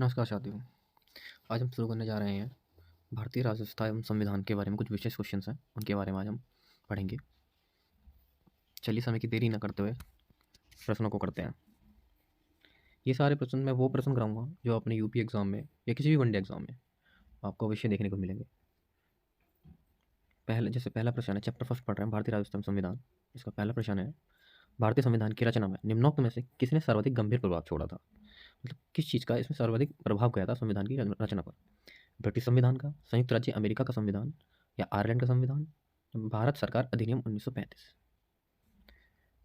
नमस्कार साथियों। आज हम शुरू करने जा रहे हैं भारतीय राज्य व्यवस्था एवं संविधान के बारे में। कुछ विशेष क्वेश्चंस हैं, उनके बारे में आज हम पढ़ेंगे। चलिए समय की देरी न करते हुए प्रश्नों को करते हैं। ये सारे प्रश्न मैं वो प्रश्न कराऊंगा जो अपने यूपी एग्जाम में या किसी भी वनडे एग्जाम में आपको अवश्य देखने को मिलेंगे। पहला प्रश्न है, चैप्टर फर्स्ट पढ़ रहे हैं, भारतीय राज्य व्यवस्था एवं संविधान। इसका पहला प्रश्न है, भारतीय संविधान की रचना में निम्नोक्त में से किसने सर्वाधिक गंभीर प्रभाव छोड़ा था? मतलब किस चीज़ का इसमें सर्वाधिक प्रभाव गया था संविधान की रचना पर? ब्रिटिश संविधान का, संयुक्त राज्य अमेरिका का संविधान, या आयरलैंड का संविधान, भारत सरकार अधिनियम 1935।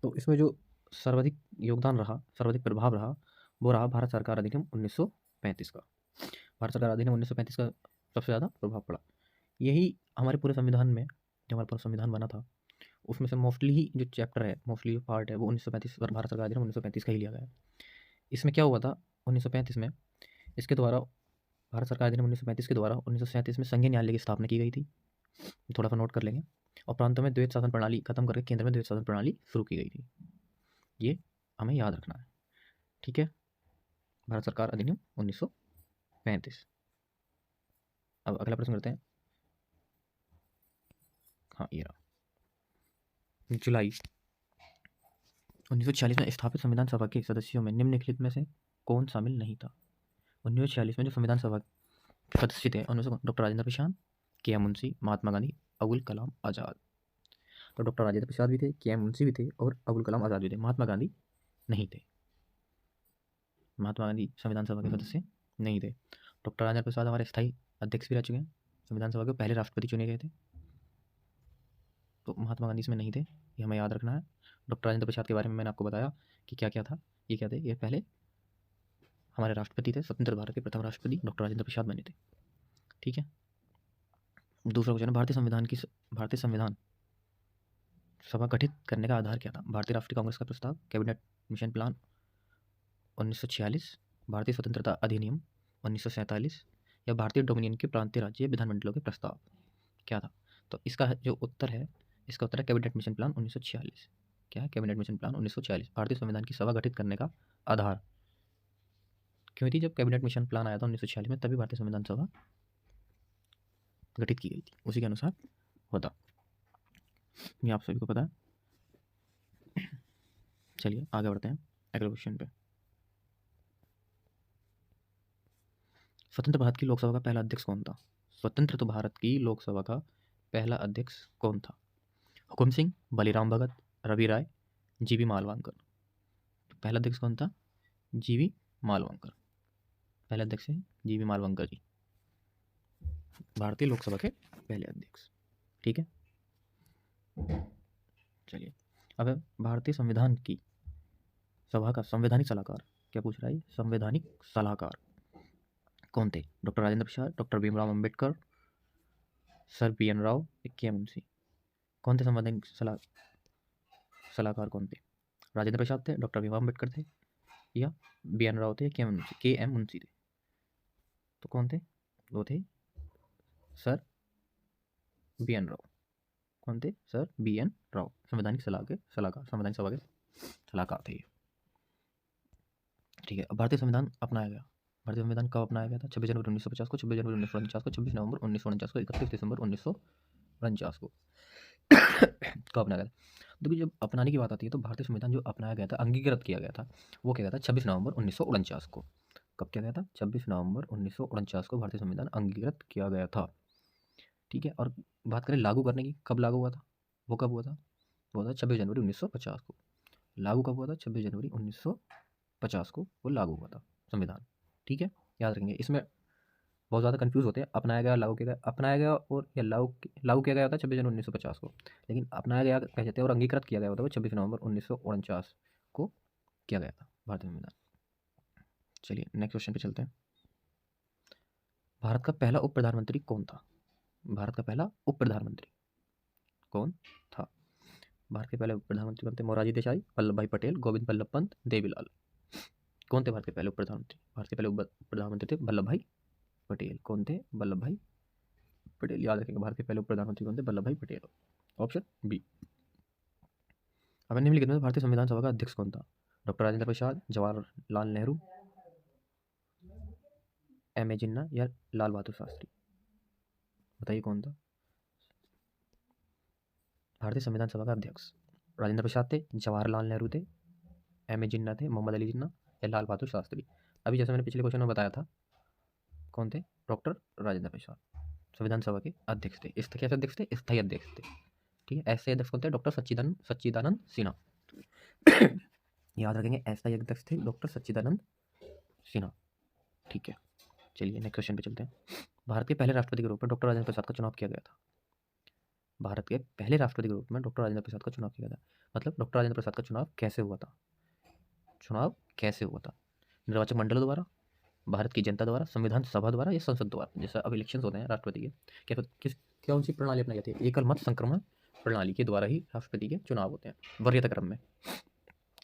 तो इसमें जो सर्वाधिक योगदान रहा, सर्वाधिक प्रभाव रहा, वो रहा भारत सरकार अधिनियम 1935 का। भारत सरकार अधिनियम 1935 का सबसे ज़्यादा प्रभाव पड़ा। यही हमारे पूरे संविधान में, जो हमारा पूरा संविधान बना था, उसमें से मोस्टली ही जो चैप्टर है, मोस्टली जो पार्ट है, वो 1935 और भारत सरकार अधिनियम 1935 का ही लिया गया है। इसमें क्या हुआ था 1935 में? इसके द्वारा, भारत सरकार अधिनियम 1935 के द्वारा 1937 में संघीय न्यायालय की स्थापना की गई थी। थोड़ा सा नोट कर लेंगे। और प्रांतों में द्वैत शासन प्रणाली खत्म करके केंद्र में द्वैत शासन प्रणाली शुरू की गई थी। ये हमें याद रखना है, ठीक है। भारत सरकार अधिनियम 1935। अब अगला प्रश्न करते हैं। हाँ, ये रहा। जुलाई 1946 में स्थापित संविधान सभा के सदस्यों में निम्नलिखित में से कौन शामिल नहीं था? 1946 में जो संविधान सभा सदस्य थे उनमें डॉक्टर राजेंद्र प्रसाद, के.एम. मुंशी, महात्मा गांधी, अबुल कलाम आज़ाद। तो डॉक्टर राजेंद्र प्रसाद भी थे, के.एम. मुंशी भी थे और अबुल कलाम आज़ाद भी थे। महात्मा गांधी नहीं थे। महात्मा गांधी संविधान सभा के सदस्य नहीं थे। डॉक्टर राजेंद्र प्रसाद हमारे स्थायी अध्यक्ष भी रह चुके हैं, संविधान सभा के पहले राष्ट्रपति चुने गए थे। तो महात्मा गांधी इसमें नहीं थे, ये हमें याद रखना है। डॉक्टर राजेंद्र प्रसाद के बारे में मैंने आपको बताया कि क्या क्या था। ये क्या थे? ये पहले हमारे राष्ट्रपति थे, स्वतंत्र भारत के प्रथम राष्ट्रपति डॉक्टर राजेंद्र प्रसाद बने थे, ठीक है। दूसरा क्वेश्चन है, भारतीय संविधान सभा गठित करने का आधार क्या था? भारतीय राष्ट्रीय कांग्रेस का प्रस्ताव, कैबिनेट मिशन प्लान 1946, भारतीय स्वतंत्रता अधिनियम 1947, या भारतीय डोमिनियन के प्रांतीय राज्य विधानमंडलों के प्रस्ताव? क्या था? तो इसका जो उत्तर है, इसका उत्तर है कैबिनेट मिशन प्लान 1946। क्या है? कैबिनेट मिशन प्लान 1946 भारतीय संविधान की सभा गठित करने का आधार क्यों थी? जब कैबिनेट मिशन प्लान आया था 1946 में, तभी भारतीय संविधान सभा गठित की गई थी, उसी के अनुसार होता। ये आप सभी को पता है। चलिए आगे बढ़ते हैं अगले क्वेश्चन पे। स्वतंत्र भारत की लोकसभा का पहला अध्यक्ष कौन था? स्वतंत्र तो भारत की लोकसभा का पहला अध्यक्ष कौन था? हुकुम सिंह, बलीराम भगत, रवि राय, जीबी मालवांकर। पहला अध्यक्ष कौन था? जीबी मालवांकर। पहले अध्यक्ष हैं जीबी मालवांकर जी, भारतीय लोकसभा के पहले अध्यक्ष, ठीक है। चलिए अब भारतीय संविधान की सभा का संवैधानिक सलाहकार, क्या पूछ रहा है? संवैधानिक सलाहकार कौन थे? Doctor Rajendra Prasad, doctor Bhimrao Ambedkar, sir B N. Rau, K M. Munshi. कौन थे संवैधानिक सलाहकार? कौन थे? राजेंद्र प्रसाद थे, डॉक्टर भीमराव अंबेडकर थे, या बी.एन. राव थे, के.एम. मुंशी थे? तो कौन थे? वो थे सर बी.एन. राव। कौन थे? Sir B N. राव, संवैधानिक सलाहकार, संवैधानिक सभा के सलाहकार थे, ठीक है। अब भारतीय संविधान अपनाया गया। भारतीय संविधान कब अपनाया गया था? 26 जनवरी 1950 को, 26 जनवरी 1949 को, 26 नवंबर 1949 को, 31 दिसंबर 1949 को कब अपनाया गया? देखिए, जब अपनाने की बात आती है तो भारतीय संविधान जो अपनाया गया था, अंगीकृत किया गया था, वो क्या गया था? 26 नवंबर 1949 को। कब किया गया था? 26 नवंबर 1949 को भारतीय संविधान अंगीकृत किया गया था, ठीक है। और बात करें लागू करने की, कब लागू हुआ था? वो कब हुआ था? वो था 26 जनवरी 1950 को। लागू कब हुआ था? 26 जनवरी 1950 को वो लागू हुआ था संविधान, ठीक है। याद रखेंगे। इसमें बहुत ज़्यादा कंफ्यूज होते हैं, अपनाया गया, लागू किया गया। अपनाया गया और या लागू किया गया होता है 26 जनवरी 1950 को, लेकिन अपनाया गया कह सकते हैं और अंगीकृत किया गया होता है वो 26 नवंबर 1949 को किया गया था भारतीय संविधान। चलिए नेक्स्ट क्वेश्चन पे चलते हैं। भारत का पहला उप प्रधानमंत्री कौन था? भारत का पहला उप प्रधानमंत्री कौन था? भारत के पहले उप प्रधानमंत्री कौन थे? मोरारजी देसाई, वल्लभ भाई पटेल, गोविंद बल्लभ पंत, देवीलाल। कौन थे भारत के पहले उप प्रधानमंत्री? भारत के पहले उप प्रधानमंत्री थे वल्लभ भाई पटेल। कौन थे? वल्लभ भाई पटेल। याद रखेंगे, भारत के पहले उप प्रधानमंत्री कौन थे? वल्लभ भाई पटेल, ऑप्शन बी। अब निम्नलिखित में भारतीय संविधान सभा का अध्यक्ष कौन था? Doctor Rajendra Prasad, Jawaharlal Nehru, M A Jinnah या लाल बहादुर शास्त्री? बताइए कौन था? भारतीय संविधान सभा का अध्यक्ष राजेंद्र प्रसाद थे, जवाहरलाल नेहरू थे, एम ए जिन्ना थे, मोहम्मद अली जिन्ना या लाल बहादुर शास्त्री? अभी जैसे मैंने पिछले क्वेश्चन में बताया था, कौन थे? डॉक्टर राजेंद्र प्रसाद संविधान सभा के अध्यक्ष थे। कैसे अध्यक्ष थे? स्थायी अध्यक्ष थे। ठीक है, ऐसे अध्यक्ष कौन थे? डॉक्टर सच्चिदानंद सिन्हा। याद रखेंगे, ऐसा अध्यक्ष थे डॉक्टर सच्चिदानंद सिन्हा। ठीक है, चलिए नेक्स्ट क्वेश्चन पे चलते हैं। भारत के पहले राष्ट्रपति के रूप में डॉक्टर राजेंद्र प्रसाद का चुनाव किया गया था। भारत के पहले राष्ट्रपति के रूप में डॉक्टर राजेंद्र प्रसाद का चुनाव किया गया था। मतलब डॉक्टर राजेंद्र प्रसाद का चुनाव कैसे हुआ था? निर्वाचक मंडल द्वारा, भारत की जनता द्वारा, संविधान सभा द्वारा या संसद द्वारा? जैसा अब इलेक्शन होते हैं राष्ट्रपति के, कौन सी प्रणाली अपनाई जाती है? एकल मत संक्रमण प्रणाली के द्वारा ही राष्ट्रपति के चुनाव होते हैं वरीयता क्रम में।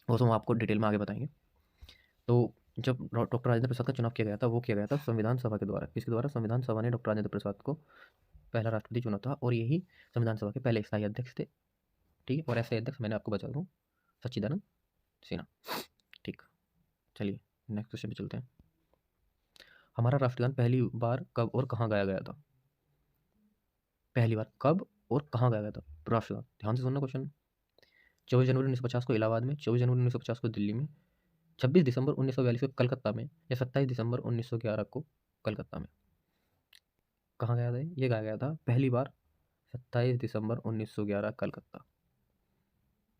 वो तो हम आपको डिटेल में आगे बताएंगे। तो जब डॉक्टर राजेंद्र प्रसाद का चुनाव किया गया था, वो किया गया था संविधान सभा के द्वारा। किसके द्वारा? संविधान सभा ने डॉक्टर राजेंद्र प्रसाद को पहला राष्ट्रपति चुना था और यही संविधान सभा के पहले स्थायी अध्यक्ष थे। ठीक है, और ऐसे अध्यक्ष मैंने आपको बता दूँ, सच्चिदानंद सिन्हा। ठीक, चलिए नेक्स्ट क्वेश्चन पे चलते हैं। हमारा राष्ट्रगान पहली बार कब और कहाँ गाया गया था? पहली बार कब और कहाँ गाया गया था राष्ट्रगान? ध्यान से सुनना क्वेश्चन। 24 जनवरी 1950 को इलाहाबाद में, 24 जनवरी 1950 को दिल्ली में, 26 दिसंबर 1942 को कलकत्ता में या 27 दिसंबर 1911 को कलकत्ता में? कहाँ गाया था? ये गाया गया था पहली बार 27 दिसंबर 1911 कलकत्ता।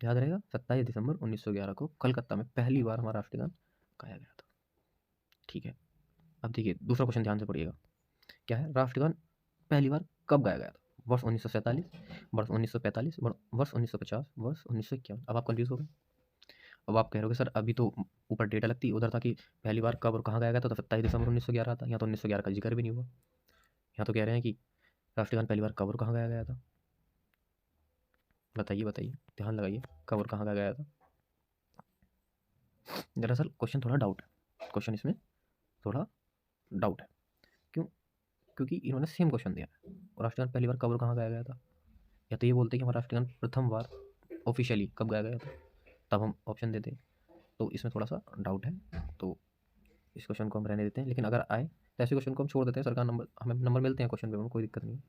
याद रहेगा, 27 दिसंबर 1911 को कलकत्ता में पहली बार हमारा राष्ट्रगान गाया गया था। ठीक है, अब देखिए दूसरा क्वेश्चन ध्यान से पढ़िएगा। क्या है? राष्ट्रगान पहली बार कब गाया गया था? वर्ष 1947, वर्ष 1945, वर्ष 1950, वर्ष 1951? अब आप कंफ्यूज हो गए। अब आप कह रहे हो सर अभी तो ऊपर डेटा लगती, उधर था कि पहली बार कब और कहाँ गाया गया था, तो 27 दिसंबर 1911 था। यहाँ तो 1911 का जिक्र भी नहीं हुआ। यहाँ तो कह रहे हैं कि राष्ट्रगान पहली बार कब और कहाँ गाया गया था। बताइए बताइए, ध्यान लगाइए, कब और कहाँ गाया गया था। दरअसल क्वेश्चन थोड़ा डाउट है, क्वेश्चन इसमें थोड़ा डाउट है। क्यों? क्योंकि इन्होंने सेम क्वेश्चन दिया है और राष्ट्रगान पहली बार कब और कहाँ गाया गया था। या तो ये बोलते हैं कि हमारा राष्ट्रगान प्रथम बार ऑफिशियली कब गाया गया था, तब हम ऑप्शन देते। तो इसमें थोड़ा सा डाउट है, तो इस क्वेश्चन को हम रहने देते हैं। लेकिन अगर आए तो ऐसे क्वेश्चन को हम छोड़ देते हैं। सरकार नंबर, हमें नंबर मिलते हैं क्वेश्चन पेपर में, कोई दिक्कत नहीं है।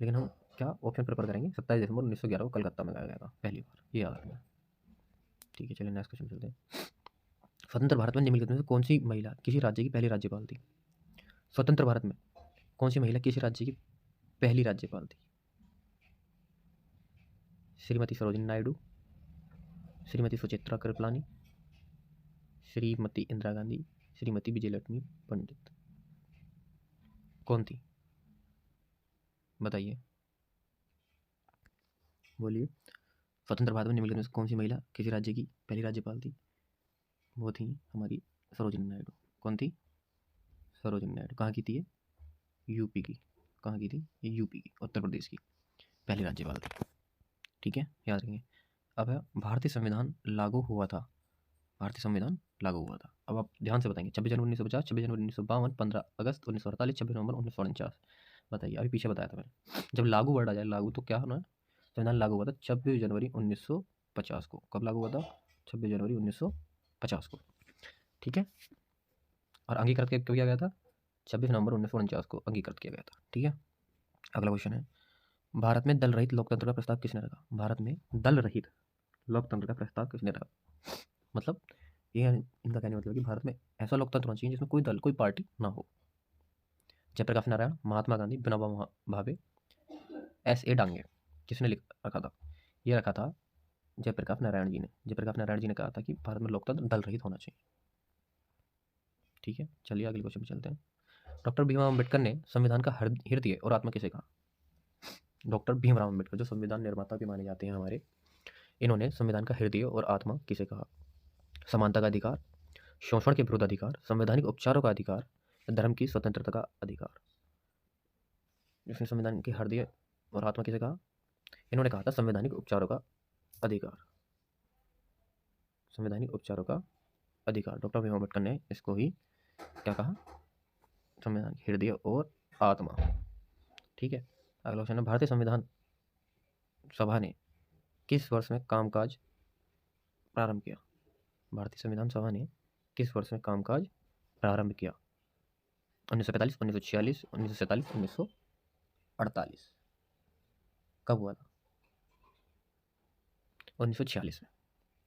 लेकिन हम क्या ऑप्शन प्रेफर करेंगे? 27 दिसंबर 1911 को कलकत्ता में गाया गया था पहली बार, ये याद रखना। ठीक है, चलिए नेक्स्ट क्वेश्चन चलते हैं। स्वतंत्र भारत में निम्नलिखित में से कौन सी महिला किसी राज्य की पहली राज्यपाल थी? स्वतंत्र भारत में कौन सी महिला किसी राज्य की पहली राज्यपाल थी? श्रीमती सरोजिनी नायडू, श्रीमती सुचित्रा कृपलानी, श्रीमती इंदिरा गांधी, श्रीमती विजयलक्ष्मी पंडित? कौन थी? बताइए, बोलिए। स्वतंत्र भारत में निम्नलिखित में से कौन सी महिला किसी राज्य की पहली राज्यपाल थी? वो थी हमारी सरोजिनी नायडू। कौन थी? सरोजिनी नायडू। कहाँ की थी ये? यूपी की। कहाँ की थी? ये यूपी की, उत्तर प्रदेश की पहली राज्यपाल थी। ठीक है, याद रखेंगे। अब है भारतीय संविधान लागू हुआ था। भारतीय संविधान लागू हुआ था, अब आप ध्यान से बताएंगे। 26 जनवरी 1950, 26 जनवरी 1952, 15 अगस्त 1948, 26 नवंबर 1949? बताइए, अभी पीछे बताया था मैंने। जब लागू वर्ड आ जाए लागू, तो क्या होना है? संविधान लागू हुआ था 26 जनवरी 1950 को। कब लागू हुआ था? 26 जनवरी 1950 को। ठीक है, और अंगीकृत कब किया गया था? 26 नवंबर 1949 को अंगीकृत किया गया था। ठीक है, अगला क्वेश्चन है, भारत में दल रहित लोकतंत्र का प्रस्ताव किसने रखा? भारत में दल रहित लोकतंत्र का प्रस्ताव किसने रखा? मतलब ये इनका कहने मतलब कि भारत में ऐसा लोकतंत्र होना चाहिए जिसमें कोई दल, कोई पार्टी ना हो। जयप्रकाश नारायण, महात्मा गांधी, विनोबा भावे, S.A. डांगे? किसने लिख रखा था? ये रखा था जयप्रकाश नारायण जी ने। जयप्रकाश नारायण जी ने कहा था कि भारत में लोकतंत्र दल रहित होना चाहिए। ठीक है, चलिए अगले क्वेश्चन पे चलते हैं। डॉक्टर भीमराव अम्बेडकर ने संविधान का हृदय और आत्मा किसे कहा? डॉक्टर भीमराव अम्बेडकर जो संविधान निर्माता भी माने जाते हैं हमारे, इन्होंने संविधान का हृदय और आत्मा किसे कहा? समानता का अधिकार, शोषण के विरुद्ध अधिकार, संवैधानिक उपचारों का अधिकार, धर्म की स्वतंत्रता का अधिकार? इसने संविधान के हृदय और आत्मा किसे कहा? इन्होंने कहा था संवैधानिक उपचारों का अधिकार। संवैधानिक उपचारों का अधिकार, डॉक्टर भीमराव अम्बेडकर ने इसको ही क्या कहा? संविधान हृदय और आत्मा। ठीक है, अगला क्वेश्चन है, भारतीय संविधान सभा ने किस वर्ष में कामकाज प्रारंभ किया? भारतीय संविधान सभा ने किस वर्ष में कामकाज प्रारंभ किया? 1945, 1946, 1947, 1948। कब हुआ था? 1946 में।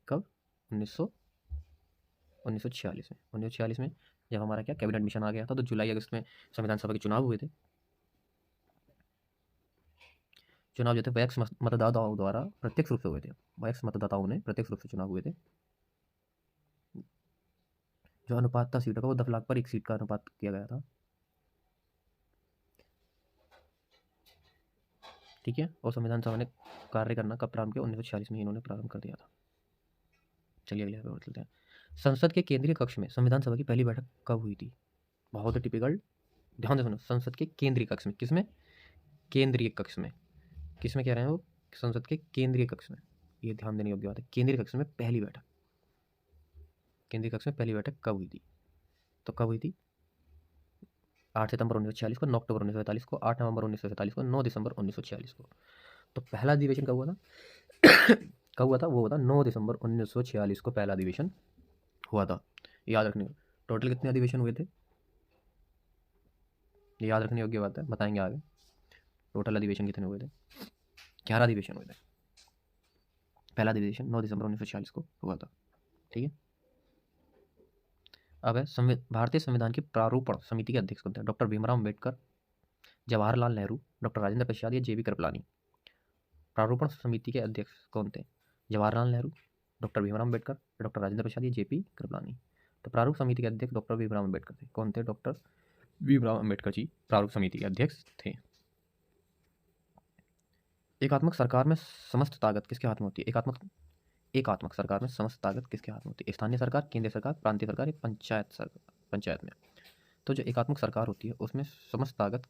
कब? 1946 में। 1946 में जब हमारा क्या कैबिनेट मिशन आ गया था, तो जुलाई अगस्त में संविधान सभा के चुनाव हुए थे। चुनाव जो थे वैक्स मतदाताओं द्वारा प्रत्यक्ष रूप से हुए थे। वैक्स मतदाताओं ने प्रत्यक्ष रूप से चुनाव हुए थे। जो अनुपात था सीटों का, वो 10 लाख पर 1 सीट का अनुपात किया गया था। ठीक है। और संविधान सभा ने कार्य करना कब प्रारंभ किया? 1946 में इन्होंने प्रारंभ कर दिया था। चलिए अगले पेपर चलते हैं। संसद के केंद्रीय कक्ष में संविधान सभा की पहली बैठक कब हुई थी? बहुत ही टिपिकल, ध्यान से सुनो। संसद के केंद्रीय कक्ष में, किसमें? केंद्रीय कक्ष में। किसमें कह रहे हैं वो? संसद के केंद्रीय कक्ष में। ये ध्यान देने योग्य बात है। केंद्रीय कक्ष में पहली बैठक, केंद्रीय कक्ष में पहली बैठक कब हुई थी? तो कब हुई थी? 8 सितंबर 1946 को, 9 अक्टूबर 1947 को, 8 नवंबर 1947 को, 9 दिसंबर 1946 को। तो पहला अधिवेशन कब हुआ था? कब हुआ था? वो हुआ था 9 दिसंबर 1946 को पहला अधिवेशन हुआ था। याद रखने, टोटल कितने अधिवेशन हुए थे? ये याद रखने योग्य बात है, बताएंगे आगे। टोटल अधिवेशन कितने हुए थे? 11 अधिवेशन हुए थे। पहला अधिवेशन 9 दिसंबर 1946 को हुआ था। ठीक है। अब है भारतीय संविधान की प्रारूपण समिति के अध्यक्ष कौन थे? डॉक्टर भीमराव अम्बेडकर, जवाहरलाल नेहरू, डॉक्टर राजेंद्र प्रसाद या जेबी कृपलानी। प्रारूपण समिति के अध्यक्ष कौन थे? जवाहरलाल नेहरू, डॉक्टर भीमराव अम्बेडकर, डॉक्टर राजेंद्र प्रसाद या जेपी कृपलानी। तो प्रारूप समिति के अध्यक्ष डॉक्टर भीमराव अम्बेडकर थे। कौन थे? डॉक्टर भीमराव अम्बेडकर जी प्रारूप समिति के अध्यक्ष थे। एकात्मक सरकार में समस्त ताकत किसके हाथ में होती है? एकात्मक सरकार में समस्त ताकत किसके हाथ में होती है? स्थानीय सरकार, केंद्रीय सरकार, प्रांतीय सरकार या पंचायत सरकार? पंचायत में। तो जो एकात्मक सरकार होती है उसमें समस्त ताकत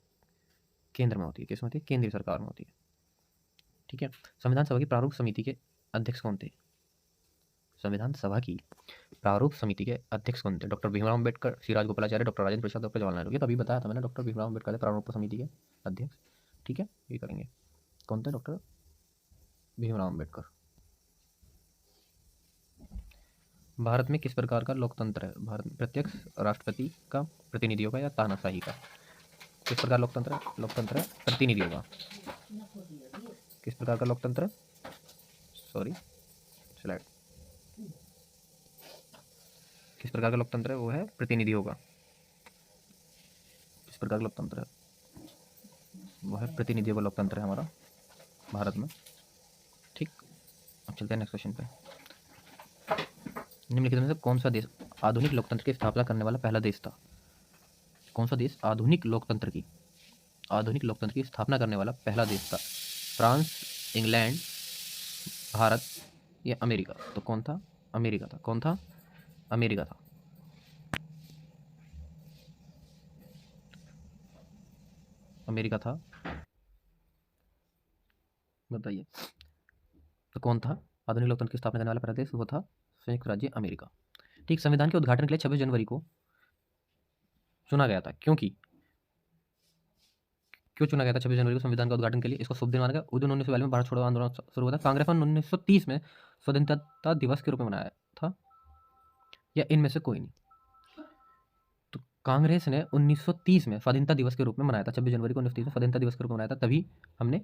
केंद्र में होती है। किसमें होती है? केंद्रीय सरकार में होती है। ठीक है। संविधान सभा की प्रारूप समिति के अध्यक्ष कौन थे? संविधान सभा की प्रारूप समिति के अध्यक्ष कौन थे? Doctor Bhimrao Ambedkar, Shri Rajagopalachari, doctor Rajendra Prasad, doctor Jawaharlal Nehru. ये तभी बताया था मैंने, डॉक्टर भीमराव अम्बेडकर थे प्रारूप समिति के अध्यक्ष। ठीक है, ये करेंगे। कौन थे? डॉक्टर भीमराव अम्बेडकर। भारत में किस प्रकार का लोकतंत्र है? भारत में प्रत्यक्ष, राष्ट्रपति का, प्रतिनिधियों का या तानाशाही का? किस प्रकार लोकतंत्र है? लोकतंत्र है प्रतिनिधियों का। किस प्रकार का लोकतंत्र? Sorry, slide. किस प्रकार का लोकतंत्र है? वो है प्रतिनिधियों का। किस प्रकार का लोकतंत्र है? वो है प्रतिनिधियों का लोकतंत्र है हमारा भारत में। ठीक, अब चलते हैं नेक्स्ट क्वेश्चन पे। निम्नलिखित में से कौन सा देश आधुनिक लोकतंत्र की स्थापना करने वाला पहला देश था? कौन सा देश आधुनिक लोकतंत्र की स्थापना करने वाला पहला देश था? फ्रांस, इंग्लैंड, भारत या अमेरिका? तो कौन था? अमेरिका था। कौन था? अमेरिका था। अमेरिका था। बताइए, तो कौन था आधुनिक लोकतंत्र की स्थापना करने वाला पहला देश? वो था संयुक्त राज्य अमेरिका। ठीक। संविधान के उद्घाटन के लिए 26 जनवरी को चुना गया था। क्यों चुना गया था 26 जनवरी को संविधान का उद्घाटन के लिए? इसको शुभ दिन माना गया। उस दिन 1942 में भारत छोड़ो आंदोलन शुरू हुआ था। कांग्रेस ने 1930 में स्वतंत्रता दिवस के रूप में मनाया था, या इनमें से कोई नहीं? तो कांग्रेस ने 1930 में स्वाधीनता दिवस के रूप में मनाया था। 26 जनवरी को 1930 में स्वाधीनता दिवस के रूप में मनाया था, तभी हमने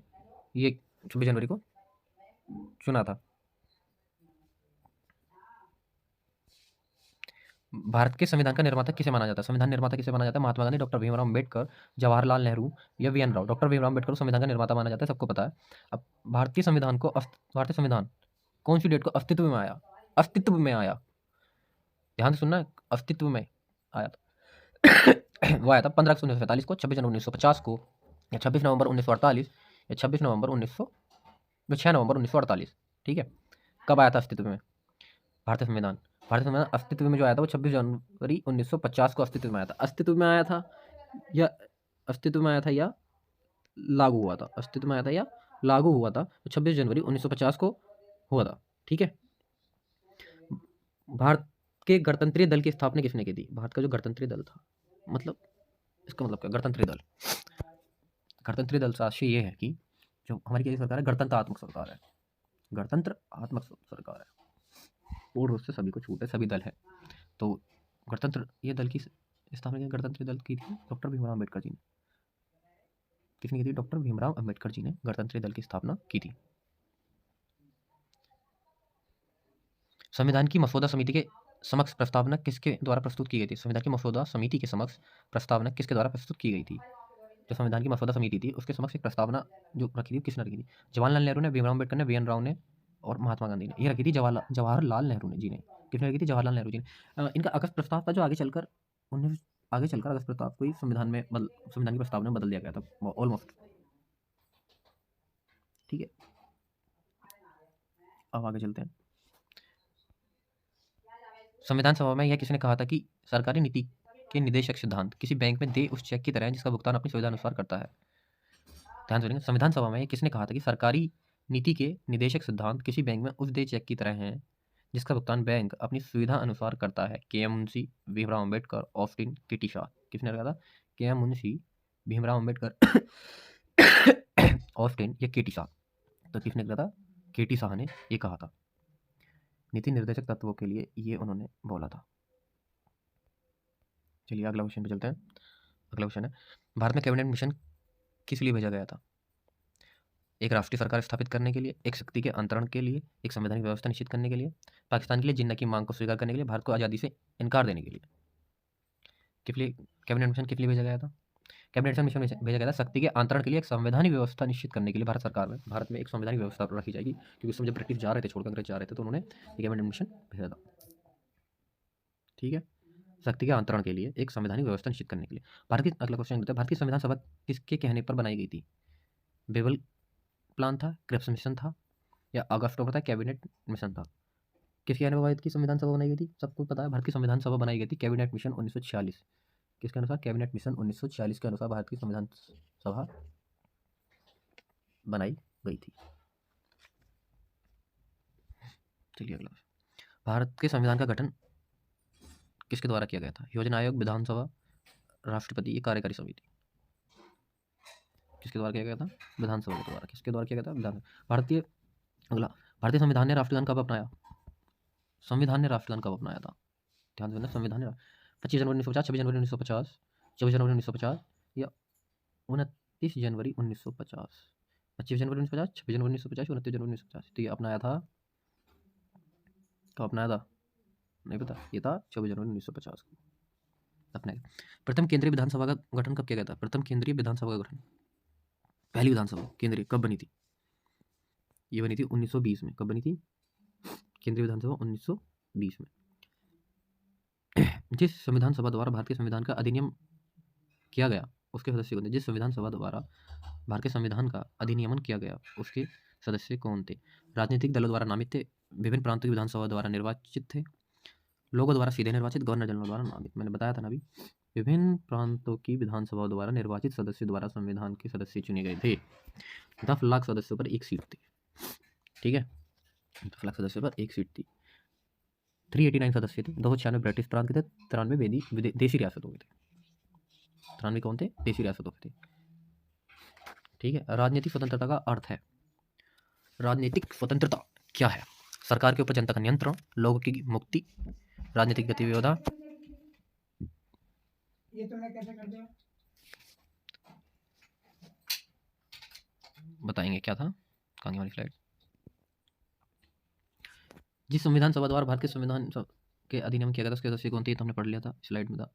ये 26 जनवरी को चुना था। भारत के संविधान का निर्माता किसे माना जाता है? संविधान निर्माता किसे माना जाता है? महात्मा गांधी, डॉक्टर भीमराव अम्बेडकर, जवाहरलाल नेहरू या V N Rao? Doctor Bhimrao Ambedkar को संविधान का निर्माता माना जाता है, सबको पता है। अब भारतीय संविधान कौन सी डेट को अस्तित्व में आया? ध्यान से सुनना, अस्तित्व में आया था। वो आया था 15 अगस्त 1947 को, 26 जनवरी 1950 को, या 26 नवंबर 1948 या 6 नवंबर 1948। ठीक है। कब आया था अस्तित्व में भारतीय संविधान? अस्तित्व में जो आया था वो 26 जनवरी 1950 को अस्तित्व में आया था। अस्तित्व में आया था या लागू हुआ था? अस्तित्व में आया था या लागू हुआ था? तो 26 जनवरी 1950 को हुआ था। ठीक है। भारत के गणतंत्रीय दल की स्थापना किसने की थी? भारत का जो गणतंत्रीय दल था, मतलब इसका मतलब क्या? गणतंत्रीय दल से आशय ये है कि जो हमारी क्या सरकार है? गणतंत्रात्मक सरकार है। गणतंत्रात्मक सरकार है, पूर्ण रूप से सभी को छूट है, सभी दल है। तो गणतंत्र ये दल की स्थापना गणतंत्र दल की थी डॉक्टर भीमराव अम्बेडकर जी ने। किसने की थी? डॉक्टर भीमराव अम्बेडकर जी ने गणतंत्र दल की स्थापना की थी। संविधान की मसौदा समिति के समक्ष प्रस्तावना किसके द्वारा प्रस्तुत की गई थी? संविधान की मसौदा समिति के समक्ष प्रस्तावना किसके द्वारा प्रस्तुत की गई थी? जो संविधान की मसौदा समिति थी उसके समक्ष एक प्रस्तावना जो रखी थी किसने रखी थी? जवाहरलाल नेहरू ने, भीमराव अम्बेडकर ने, वी एन राव ने और महात्मा गांधी ने। ये रखी थी जवाहरलाल नेहरू ने जी ने। किसने रखी थी? जवाहरलाल नेहरू जी ने। इनका अगस्त प्रस्ताव था जो आगे चलकर अगस्त प्रस्ताव को ही संविधान की प्रस्तावना में बदल दिया गया था ऑलमोस्ट। ठीक है, अब आगे चलते हैं। संविधान सभा में यह किसने कहा था कि सरकारी नीति के निदेशक सिद्धांत किसी बैंक में दे उस चेक की तरह है जिसका भुगतान अपनी सुविधा अनुसार करता है? ध्यान सुनिए, संविधान सभा में यह किसने कहा था कि सरकारी नीति के निदेशक सिद्धांत किसी बैंक में उस दे चेक की तरह हैं जिसका भुगतान बैंक अपनी सुविधा अनुसार करता है? के एम मुंशी, भीमराव अम्बेडकर, ऑस्टिन, केटी शाह। किसने कहा था? के एम मुंशी, भीमराव अम्बेडकर, ऑस्टिन या केटी शाह। तो किसने कहा था? केटी शाह ने ये कहा था। नीति निर्देशक तत्वों के लिए ये उन्होंने बोला था। चलिए अगला क्वेश्चन पे चलते हैं। अगला क्वेश्चन है, भारत में कैबिनेट मिशन किस लिए भेजा गया था? एक राष्ट्रीय सरकार स्थापित करने के लिए, एक शक्ति के अंतरण के लिए, एक संवैधानिक व्यवस्था निश्चित करने के लिए, पाकिस्तान के लिए जिन्ना की मांग को स्वीकार करने के लिए, भारत को आज़ादी से इनकार देने के लिए। किस लिए कैबिनेट मिशन किस लिए भेजा गया था? कैबिनेट मिशन भेजा गया था शक्ति के अंतरण के लिए, एक संवैधानिक व्यवस्था निश्चित करने के लिए। भारत में एक संवैधानिक व्यवस्था रखी जाएगी, क्योंकि उस समय जब ब्रिटिश जा रहे थे, छोड़कर अंग्रेज जा रहे थे, तो उन्होंने कैबिनेट मिशन भेजा था। ठीक है, शक्ति के अंतरण के लिए, एक संवैधानिक व्यवस्था निश्चित करने के लिए। अगला क्वेश्चन होता है, भारत की संविधान सभा किसके कहने पर बनाई गई थी? बेबल प्लान था, क्रिप्स मिशन था, या अगस्त था, कैबिनेट मिशन था? किसके कहने पर भारत की संविधान सभा बनाई गई थी? सबको पता है, भारत की संविधान सभा बनाई गई थी कैबिनेट मिशन 1946। किसके अनुसार? कैबिनेट मिशन 1946 के अनुसार भारत की संविधान सभा बनाई गई थी। चलिए अगला, भारत के संविधान का गठन किसके द्वारा किया गया था? योजना आयोग, विधानसभा, राष्ट्रपति या कार्यकारी समिति? किसके द्वारा किया गया था? विधानसभा के द्वारा। किसके द्वारा किया गया था? भारतीय भारतीय संविधान ने राष्ट्रगान कब अपनाया? संविधान ने राष्ट्रगान कब अपनाया था? ध्यान देना, संविधान ने 25 जनवरी 1950, 26 जनवरी 1950, 24 जनवरी 1950 या 29 जनवरी 1950? 25 जनवरी 1950, 26 जनवरी 1950, 29 जनवरी 1950। तो ये अपनाया था, कब अपनाया था? नहीं पता। ये था 24 जनवरी 1950 को अपनाया। प्रथम केंद्रीय विधानसभा का गठन कब किया गया था? प्रथम केंद्रीय विधानसभा का गठन, पहली विधानसभा केंद्रीय कब बनी थी? ये बनी थी 1920 में। कब बनी थी केंद्रीय विधानसभा? 1920 में। जिस संविधान सभा द्वारा भारतीय संविधान का अधिनियम किया गया उसके सदस्य कौन थे? जिस संविधान सभा द्वारा भारत के संविधान का अधिनियमन किया गया उसके सदस्य कौन थे? राजनीतिक दलों द्वारा नामित थे, विभिन्न प्रांतों की विधानसभा द्वारा निर्वाचित थे, लोगों द्वारा सीधे निर्वाचित, गवर्नर जनरल द्वारा नामित। मैंने बताया था ना अभी, विभिन्न प्रांतों की विधानसभा द्वारा निर्वाचित सदस्य द्वारा संविधान के सदस्य चुने गए थे। 10 लाख सदस्यों पर एक सीट थी। ठीक है, 10 लाख सदस्यों पर एक सीट थी। 389 सदस्य थे, 296 ब्रिटिश प्रांत के थे, 93 देशी रियासतों के थे। 93 कौन थे? देशी रियासतों के थे। ठीक है, राजनीतिक स्वतंत्रता का अर्थ है, राजनीतिक स्वतंत्रता क्या है? सरकार के ऊपर जनता का नियंत्रण, लोगों की मुक्ति, राजनीतिक गतिविधियों। ये तुमने कैसे कर दिया? बताएंगे क्या था? कहानी वाली स्लाइड। जिस संविधान सभा द्वारा भारत के संविधान के अधिनियम किया गया था उसके सदस्य कौन थे? तो हमने पढ़ लिया था स्लाइड में था।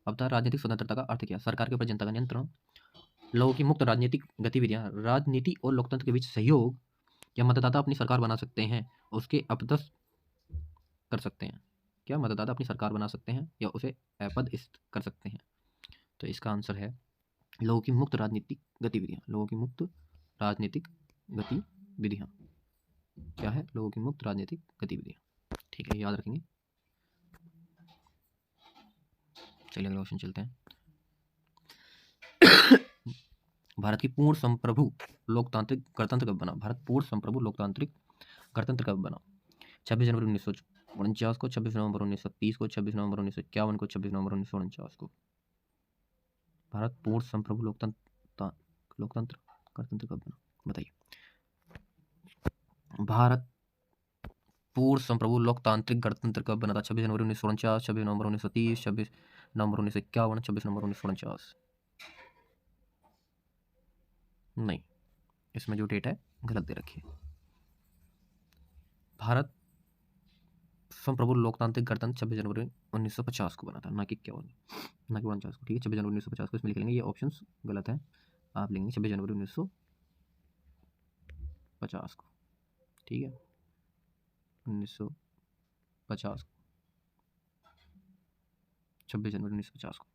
अब था राजनीतिक स्वतंत्रता का अर्थ क्या? सरकार के ऊपर जनता का नियंत्रण, लोगों की मुक्त राजनीतिक गतिविधियां, राजनीति और लोकतंत्र के बीच सहयोग, या मतदाता अपनी सरकार बना सकते हैं, उसके अपदस्थ कर सकते हैं। क्या मतदाता अपनी सरकार बना सकते हैं या उसे अपदस्थ कर सकते हैं? तो इसका आंसर है लोगों की मुक्त राजनीतिक गतिविधियां। लोगों की मुक्त राजनीतिक गतिविधियां क्या है? लोगों की मुक्त राजनीतिक गतिविधियां। ठीक है, याद रखेंगे। चलिए अगला क्वेश्चन चलते हैं। भारत की पूर्ण संप्रभु लोकतांत्रिक गणतंत्र कब बना? भारत पूर्ण संप्रभु लोकतांत्रिक गणतंत्र कब बना? 26 जनवरी 1949 को, 26 नवंबर 1930 को, 26 नवंबर 1951 को, 26 नवंबर 1949 को। भारत पूर्ण संप्रभु लोकतंत्र गणतंत्र कब बना? बताइए। भारत पूर्ण संप्रभु लोकतांत्रिक गणतंत्र कब बना था? 26 जनवरी 1949, 26 नवंबर 1930, 26 नवंबर 1951, 26 नवंबर 1949। नहीं, इसमें जो डेट है गलत दे रखी है। भारत संप्रभु लोकतांत्रिक गणतंत्र 26 जनवरी 1950 को बना था, ना कि 51, ना कि 49 को। ठीक है, 26 जनवरी 1950 को इसमें लिख लेंगे, ये ऑप्शन गलत है, आप लेंगे 26 जनवरी 1950 को। ठीक है, 1950 को, 26 जनवरी 1950 को।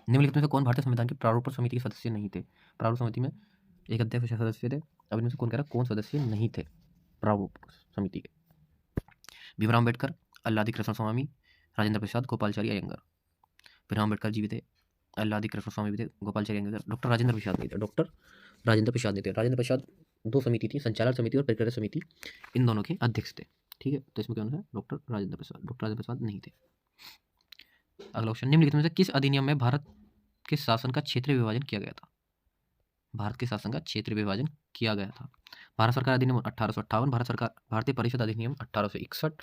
निम्नलिखित में से कौन भारतीय संविधान की प्रारूप समिति के सदस्य नहीं थे? प्रारूप समिति में एक अध्यक्ष सदस्य थे, अब इनमें से कौन कह रहा है कौन सदस्य नहीं थे प्रारूप समिति के? भीमराव अम्बेडकर, अल्लादी कृष्ण स्वामी, राजेंद्र प्रसाद, गोपालचारी अयंगार। भीमराव अम्बेडकर जी भी थे, अल्लादी कृष्ण स्वामी भी थे, गोपालचारी अयंगार। डॉक्टर राजेंद्र प्रसाद नहीं थे, डॉक्टर राजेंद्र प्रसाद नहीं थे। राजेंद्र प्रसाद दो समिति थी, संचालन समिति और प्रक्रिया समिति, इन दोनों के अध्यक्ष थे। ठीक है, तो इसमें क्या है डॉक्टर राजेंद्र प्रसाद, डॉक्टर राजेंद्र प्रसाद नहीं थे। अगला क्वेश्चन, निम्नलिखित में से किस अधिनियम में भारत के शासन का क्षेत्रीय विभाजन किया गया था? भारत के शासन का क्षेत्रीय विभाजन किया गया था। भारत सरकार अधिनियम 1858, भारत सरकार भारतीय परिषद अधिनियम 1861,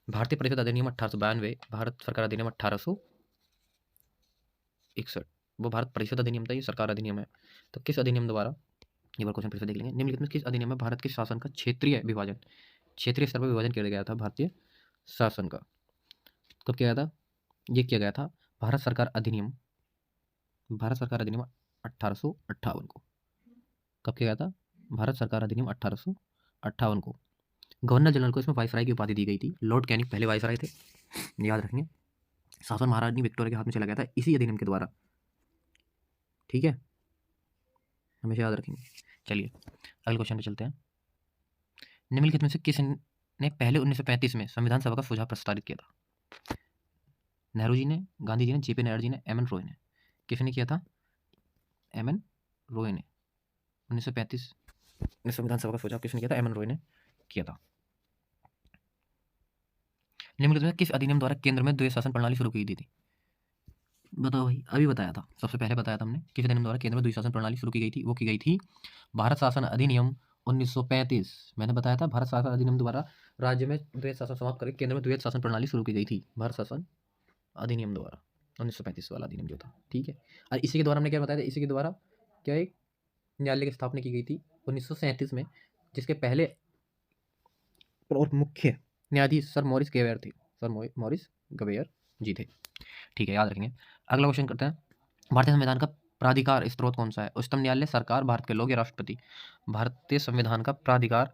भारतीय परिषद अधिनियम 1892, भारत सरकार अधिनियम 1861। वो भारत परिषद अधिनियम था, ये सरकार अधिनियम है। तो किस अधिनियम द्वारा, ये बार क्वेश्चन फिर से देख लेंगे, निम्नलिखित में किस अधिनियम में भारत के शासन का क्षेत्रीय विभाजन, क्षेत्रीय स्तर पर विभाजन किया गया था भारतीय शासन का? कब किया गया था? ये किया गया था भारत सरकार अधिनियम 1858 को। कब किया गया था? भारत सरकार अधिनियम 1858 को। गवर्नर जनरल को इसमें वाइसराय की उपाधि दी गई थी। लॉर्ड कैनिंग पहले वाइसराय थे, याद रखेंगे। शासन महारानी विक्टोरिया के हाथ में चला गया था इसी अधिनियम के द्वारा। ठीक है, हमेशा याद रखेंगे। चलिए अगले क्वेश्चन पे चलते हैं। निम्नलिखित में से किसने पहले 1935 में संविधान सभा का सुझाव प्रस्तावित किया था? नेहरू जी ने, गांधी जी ने, जेपी नायडू जी ने, एम एन रॉय ने। किसने किया था? एम एन रॉय ने। 1935 में संविधान सभा का सुझाव किसने किया था? एम एन रॉय ने किया था। निम्नलिखित में किस अधिनियम द्वारा केंद्र में द्वैध शासन प्रणाली शुरू की थी? बताओ भाई, अभी बताया था, सबसे पहले बताया था हमने, किस अधिनियम द्वारा केंद्र में द्वैध शासन प्रणाली शुरू की गई थी? वो की गई थी भारत शासन अधिनियम 1935। मैंने बताया था भारत शासन अधिनियम द्वारा राज्य में द्वैध शासन समाप्त करके केंद्र में द्वैध शासन प्रणाली शुरू की गई थी, भारत शासन अधिनियम द्वारा, 1935 वाला अधिनियम जो था। ठीक है, और इसी के द्वारा हमने क्या बताया था, इसी के द्वारा क्या एक न्यायालय की स्थापना की गई थी 1937 में, जिसके पहले और मुख्य न्यायाधीश सर मॉरिस गवेयर थे, सर मॉरिस गवेयर जी थे। ठीक है, याद रखेंगे। अगला क्वेश्चन करते हैं, भारतीय संविधान का प्राधिकार स्रोत कौन सा है? उच्चतम न्यायालय, सरकार, भारत के लोग या राष्ट्रपति? भारतीय संविधान का प्राधिकार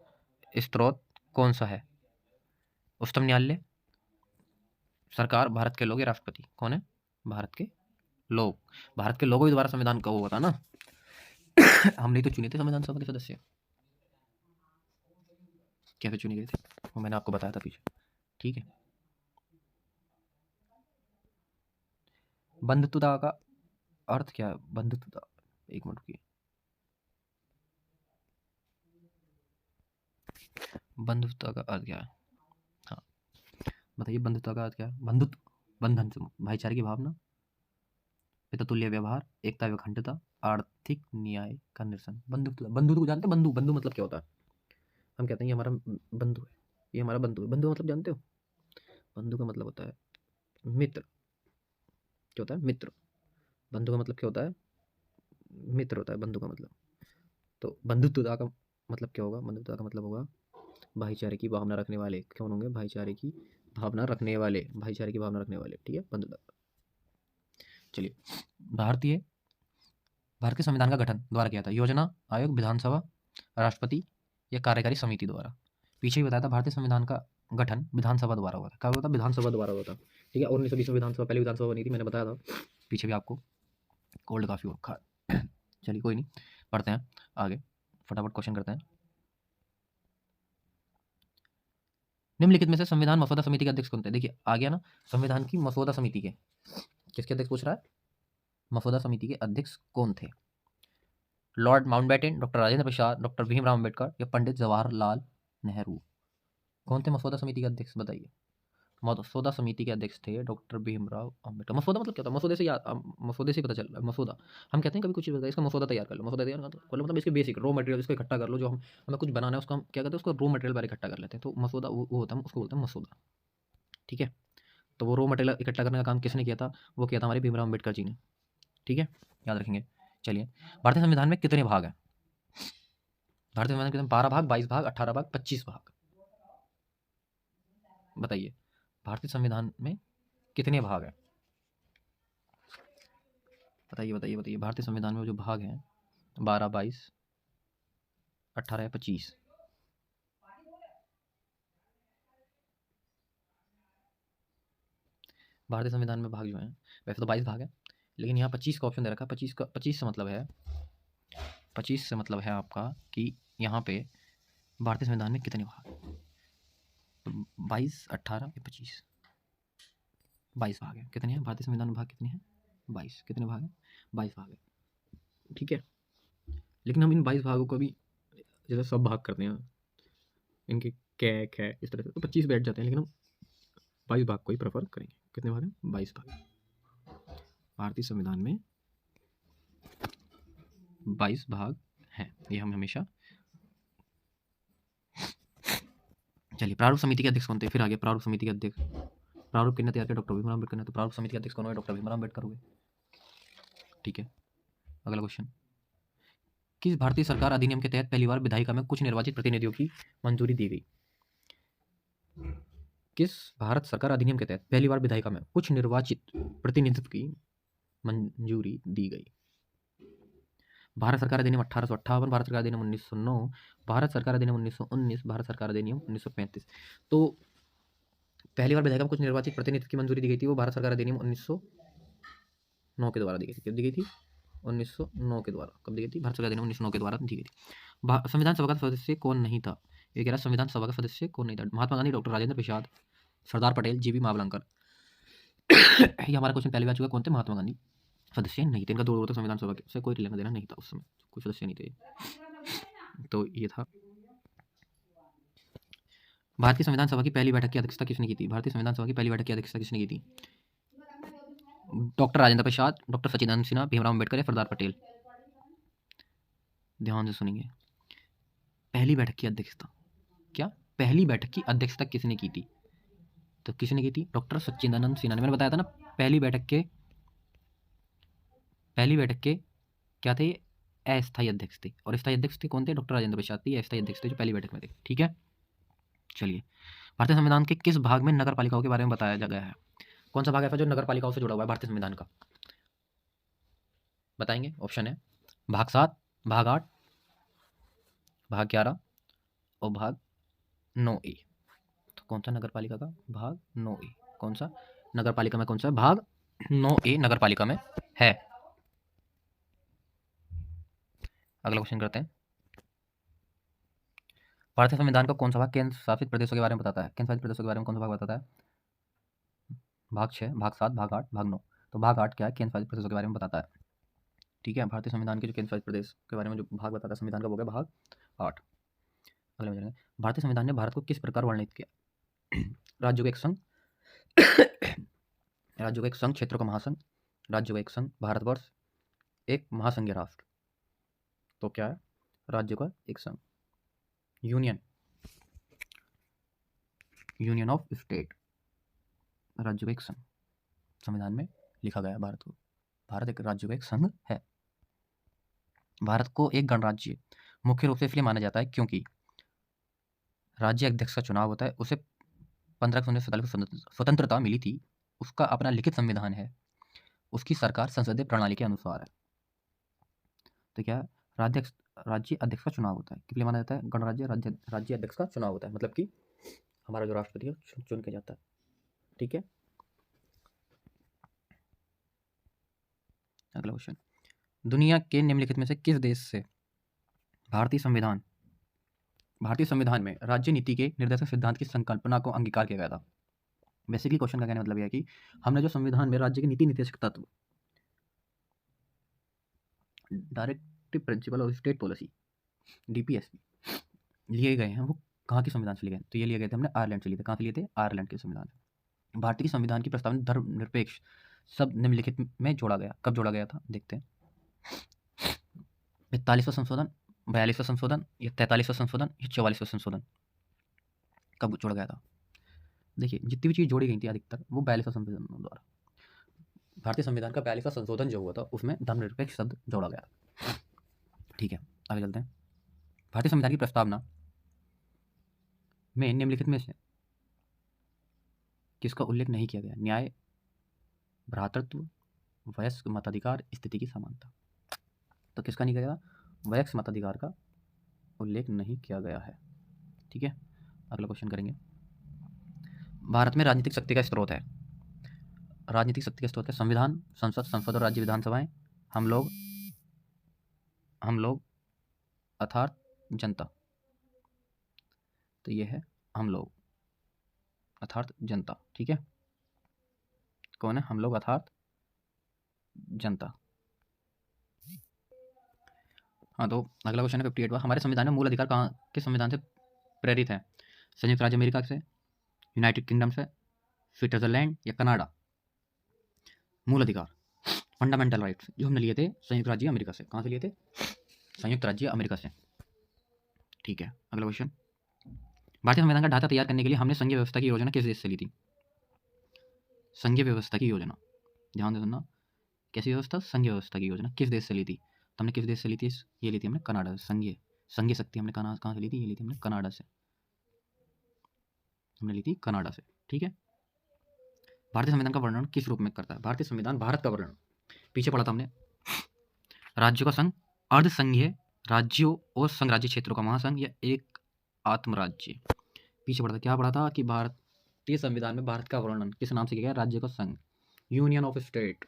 स्रोत कौन सा है? उच्चतम न्यायालय, सरकार, भारत के लोग या राष्ट्रपति? कौन है? भारत के लोग। भारत के लोगों के द्वारा संविधान का वो होता ना हमने तो चुने थे संविधान सभा के सदस्य। कैसे चुने गए थे वो मैंने आपको बताया था पीछे। ठीक है, बंधुत्वता का अर्थ क्या है? बंधुत्वता, एक मिनट रुकिए, बंधुत्वता का अर्थ क्या है? हाँ बताइए, बंधुत्वता का अर्थ क्या है? बंधुत्व, बंधन से भाईचारे की भावना, पितृतुल्य व्यवहार, एकता व अखंडता, आर्थिक न्याय का निरसन। बंधुत्व, बंधु को जानते हैं? बंधु, बंधु मतलब क्या होता है? हम कहते हैं ये हमारा बंधु है, ये हमारा बंधु है। बंधु मतलब जानते हो? बंधु का मतलब होता है मित्र। क्या होता है? मित्र। बंधु का मतलब क्या होता है? मित्र होता है बंधु का मतलब। तो बंधुत्वता का मतलब क्या होगा? बंधुत्वता का मतलब होगा भाईचारे की भावना रखने वाले। कौन होंगे? भाईचारे की भावना रखने वाले, भाईचारे की भावना रखने वाले। ठीक है, बंधुत्वता। चलिए, भारत के संविधान का गठन द्वारा किया था? योजना आयोग, विधानसभा, राष्ट्रपति या कार्यकारी समिति द्वारा? पीछे ही बताया था भारतीय संविधान का गठन विधानसभा द्वारा हुआ था। क्या हुआ था? विधानसभा द्वारा हुआ था। ठीक है, 1920 में विधानसभा, पहले विधानसभा बनी थी, मैंने बताया था पीछे भी आपको, कोल्ड काफी हो रखा है चलिए कोई नहीं, पढ़ते हैं आगे, फटाफट क्वेश्चन करते हैं। निम्नलिखित में से संविधान मसौदा समिति के अध्यक्ष कौन थे? देखिए आ गया ना, संविधान की मसौदा समिति के किसके अध्यक्ष पूछ रहा है? मसौदा समिति के अध्यक्ष कौन थे? Lord Mountbatten, doctor Rajendra Prasad, doctor Bhimrao Ambedkar या पंडित जवाहरलाल नेहरू? कौन थे मसौदा समिति के अध्यक्ष? बताइए। मसौदा समिति के अध्यक्ष थे डॉक्टर भीमराव अम्बेडकर। मसौदा मतलब क्या होता है? मसौदे से याद, मसौदे से पता चल रहा है। मसौदा हम कहते हैं कभी कुछ चीज़ बताइए, इसका मसौदा तैयार कर लो। मसौदा तैयार कर लो मतलब इसके बेसिक रॉ मटेरियल इसको इकट्ठा कर लो, जो हमें कुछ बनाना है उसका हम क्या कहते हैं, उसको रॉ मटेरियल बारे इकट्ठा कर लेते हैं। तो मसौदा वो होता है, उसको बोलते हैं मसौदा। ठीक है। तो वो रॉ मटेरियल इकट्ठा करने का काम किसने किया था? वो किया था हमारे भीमराव अम्बेडकर जी ने। ठीक है, याद रखेंगे। चलिए, भारतीय संविधान में कितने भाग हैं? भारतीय संविधान के 12 भाग, 22 भाग, 18 भाग, 25 भाग। बताइए, भारतीय संविधान में कितने भाग हैं? बताइए बताइए बताइए, भारतीय संविधान में जो भाग हैं 12, 22, 18 या 25? भारतीय संविधान में भाग जो हैं, वैसे तो 22 भाग है, लेकिन यहाँ 25 का ऑप्शन दे रखा है। 25 का 25 से मतलब है, 25 से मतलब है आपका कि यहाँ पे भारतीय संविधान में कितने भाग? तो 22, 18 या 25? 22 भाग है। कितने हैं भारतीय संविधान में? भाग कितने हैं? 22। कितने भाग हैं? 22 भाग है। ठीक है, लेकिन हम इन 22 भागों को भी जैसे सब भाग करते हैं, इनके कैक है इस तरह से, तो 25 बैठ जाते हैं, लेकिन हम 22 भाग को ही प्रेफर करेंगे। कितने भाग हैं? 22 भाग। भारतीय संविधान में 22 भाग हैं, ये हम हमेशा। चलिए, प्रारूप समिति के अध्यक्ष कौन थे? फिर आगे प्रारूप समिति के अध्यक्ष, प्रारूप किसने तैयार किया? डॉक्टर भीमराव अम्बेडकर ने। तो प्रारूप समिति के अध्यक्ष कौन हुए? डॉक्टर भीमराव अम्बेडकर हुए। ठीक है, अगला क्वेश्चन, किस भारतीय सरकार अधिनियम के तहत पहली बार विधायिका में कुछ निर्वाचित प्रतिनिधियों की मंजूरी दी गई? किस भारत सरकार अधिनियम के तहत पहली बार विधायिका में कुछ निर्वाचित प्रतिनिधित्व की मंजूरी दी गई? भारत सरकार अधिनियम 1858, भारत सरकार अधिनियम 1909, भारत सरकार अधिनियम 1919, भारत सरकार अधिनियम 1935। तो पहली बार विधायिका में कुछ निर्वाचित प्रतिनिधित्व की मंजूरी दी गई थी, वो भारत सरकार अधिनियम 1909 के द्वारा दी गई थी। कब दी गई थी? 1909 के द्वारा। कब दी गई थी? भारत सरकार अधिनियम 1909 के द्वारा दी गई थी। संविधान सभा का सदस्य कौन नहीं था? ये कह रहा संविधान सभा का सदस्य कौन नहीं था? महात्मा गांधी, डॉक्टर राजेंद्र प्रसाद, सरदार पटेल, जीवी मावलंकर। ये हमारा क्वेश्चन पहले भी आ चुका। कौन थे? महात्मा गांधी। सदस्य नहीं थे, इनका दूर तक संविधान सभा से कोई लेना देना नहीं था उस समय, कोई सदस्य नहीं थे। तो ये था। भारतीय संविधान सभा की पहली बैठक की अध्यक्षता किसने की थी? भारतीय संविधान सभा की पहली बैठक की अध्यक्षता किसने की थी? डॉक्टर राजेंद्र प्रसाद, डॉक्टर सच्चिदानंद सिन्हा, भीमराव अम्बेडकर या सरदार पटेल? ध्यान से सुनेंगे। पहली बैठक की अध्यक्षता, क्या पहली बैठक की अध्यक्षता किसने की थी? तो किसने की थी? डॉक्टर सच्चिदानंद सिन्हा ने। मैंने बताया था ना, पहली बैठक के क्या थे? अस्थायी अध्यक्ष थे। और स्थायी अध्यक्ष थे कौन थे? डॉक्टर राजेंद्र प्रसाद थे। अस्थायी अध्यक्ष थे जो पहली बैठक में थे। ठीक है, चलिए, भारतीय संविधान के किस भाग में नगर पालिकाओं के बारे में बताया गया है? कौन सा भाग है जो नगर पालिकाओं से जुड़ा हुआ है भारतीय संविधान का? बताएंगे। ऑप्शन है भाग 7, भाग 8, भाग 11 और भाग 9A। तो कौन सा नगर पालिका का? भाग 9A। कौन सा नगर पालिका में? कौन सा भाग? 9A नगर पालिका में है। अगला क्वेश्चन करते हैं। भारतीय संविधान का कौन सा भाग केंद्र शासित प्रदेशों के बारे में बताता है? केंद्र शासित प्रदेशों के बारे में कौन सा भाग बताता है? भाग 6, भाग 7, भाग 8, भाग 9। तो भाग 8 क्या है? केंद्र शासित प्रदेशों के बारे में बताता है। ठीक है, भारतीय संविधान के जो केंद्र शासित प्रदेश के बारे में जो भाग बताता है संविधान का, वो है भाग 8। अगले में जाएंगे। भारतीय संविधान ने भारत को किस प्रकार वर्णित किया? राज्यों का एक संघ, राज्यों का एक संघ, क्षेत्रों का महासंघ, राज्यों का एक संघ, भारतवर्ष, एक महासंघीय राष्ट्र। तो क्या है? राज्यों का एक संघ, यूनियन, यूनियन ऑफ स्टेट, राज्यों का एक संघ। संविधान में लिखा गया है भारत को, भारत एक राज्यों का एक संघ है। भारत को एक गणराज्य मुख्य रूप से इसलिए माना जाता है क्योंकि राज्य अध्यक्ष का चुनाव होता है। उसे 1547 को स्वतंत्रता मिली थी, उसका अपना लिखित संविधान है, उसकी सरकार संसदीय प्रणाली के अनुसार है। तो क्या राज्य अध्यक्ष का चुनाव होता है, किस लिए माना जाता है? गणराज्य राज्य अध्यक्ष का चुनाव होता है, मतलब कि हमारा जो राष्ट्रपति है चुन के जाता है। ठीक है, अगला क्वेश्चन, दुनिया के निम्नलिखित में से किस देश से भारतीय संविधान में राज्य नीति के निर्देशक सिद्धांत की संकल्पना को अंगीकार किया गया था? बेसिकली क्वेश्चन का कहने मतलब यह है कि हमने जो संविधान में राज्य के नीति निर्देशक तत्व, directive principle of state policy, DPSP लिए गए हैं, वो कहाँ के संविधान से लिए गए? तो ये लिए गए थे हमने आयरलैंड से लिए थे। कहाँ से लिए थे? आयरलैंड के संविधान से। भारतीय संविधान की प्रस्तावना धर्मनिरपेक्ष सब निम्नलिखित में जोड़ा गया। कब जोड़ा गया था? देखते हैं। 41वां संशोधन, 42वां संशोधन, या 43वां संशोधन, या 44वां संशोधन? कब जोड़ा गया था? देखिए जितनी भी चीज़ जोड़ी गई थी अधिकतर वो 42वें संशोधन द्वारा। भारतीय संविधान का 42वां संशोधन जो हुआ था उसमें धर्मनिरपेक्ष शब्द जोड़ा गया था। ठीक है, आगे चलते हैं। भारतीय संविधान की प्रस्तावना में निम्नलिखित में से किसका उल्लेख नहीं किया गया? न्याय, भ्रातृत्व, वयस्क मताधिकार, स्थिति की समानता। तो किसका नहीं किया गया? वयस्क मताधिकार का उल्लेख नहीं किया गया है। ठीक है, अगला क्वेश्चन करेंगे। भारत में राजनीतिक शक्ति का स्रोत है। राजनीतिक शक्ति का स्रोत है संविधान, संसद, संसद और राज्य विधानसभाएं, हम लोग अर्थात जनता। तो ये है हम लोग अर्थात जनता। ठीक है, कौन है हम लोग अर्थात जनता। हाँ, तो अगला क्वेश्चन है 58वां। हमारे संविधान में मूल अधिकार कहाँ किस संविधान से प्रेरित है? संयुक्त राज्य अमेरिका से, यूनाइटेड किंगडम से, स्विट्जरलैंड या कनाडा? मूल अधिकार, फंडामेंटल राइट्स जो हमने लिए थे संयुक्त राज्य अमेरिका से। कहाँ से लिए थे? संयुक्त राज्य अमेरिका से। ठीक है, अगला क्वेश्चन। भारतीय संविधान का ढांचा तैयार करने के लिए हमने संघीय व्यवस्था की योजना किस देश से ली थी? संघीय व्यवस्था की योजना, ध्यान से सुनना, कैसी व्यवस्था? संघीय व्यवस्था की योजना किस देश से ली थी? तो हमने किस देश से ली थी? ये ली थी हमने कनाडा से। संघीय शक्ति हमने कहाँ से ली थी? ये ली थी हमने कनाडा से, हमने ली थी कनाडा से। ठीक है, भारतीय संविधान का वर्णन किस रूप में करता है? भारतीय संविधान भारत का वर्णन, पीछे पढ़ा था हमने, राज्यों का संघ, अर्ध संघीय राज्यों और संघ राज्य क्षेत्रों का महासंघ या एक आत्मराज्य। पीछे पढ़ा था, क्या पढ़ा था कि भारतीय संविधान में भारत का वर्णन किस नाम से किया गया? राज्यों का संघ, union of state.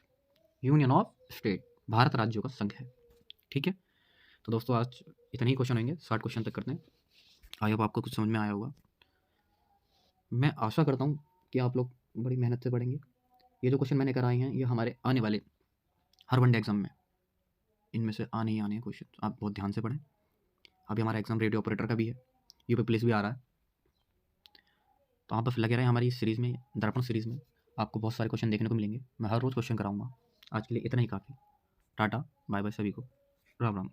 Union of state, Bharat राज्यों का संघ है। ठीक है, तो दोस्तों आज इतने ही क्वेश्चन होंगे, 60 क्वेश्चन तक करते हैं। आई होप आपको कुछ समझ में आया होगा। मैं आशा करता हूँ कि आप लोग बड़ी मेहनत से पढ़ेंगे। ये जो क्वेश्चन मैंने कराए हैं ये हमारे आने वाले हर वनडे एग्जाम में इनमें से आने ही आने हैं क्वेश्चन। आप बहुत ध्यान से पढ़ें। अभी हमारा एग्जाम रेडियो ऑपरेटर का भी है, यूपी पुलिस भी आ रहा है, तो आप बस लगे रहें हमारी इस सीरीज़ में, दर्पण सीरीज़ में। आपको बहुत सारे क्वेश्चन देखने को मिलेंगे। मैं हर रोज़ क्वेश्चन कराऊंगा। आज के लिए इतना ही काफ़ी। टाटा बाय बाय सभी को, राम राम।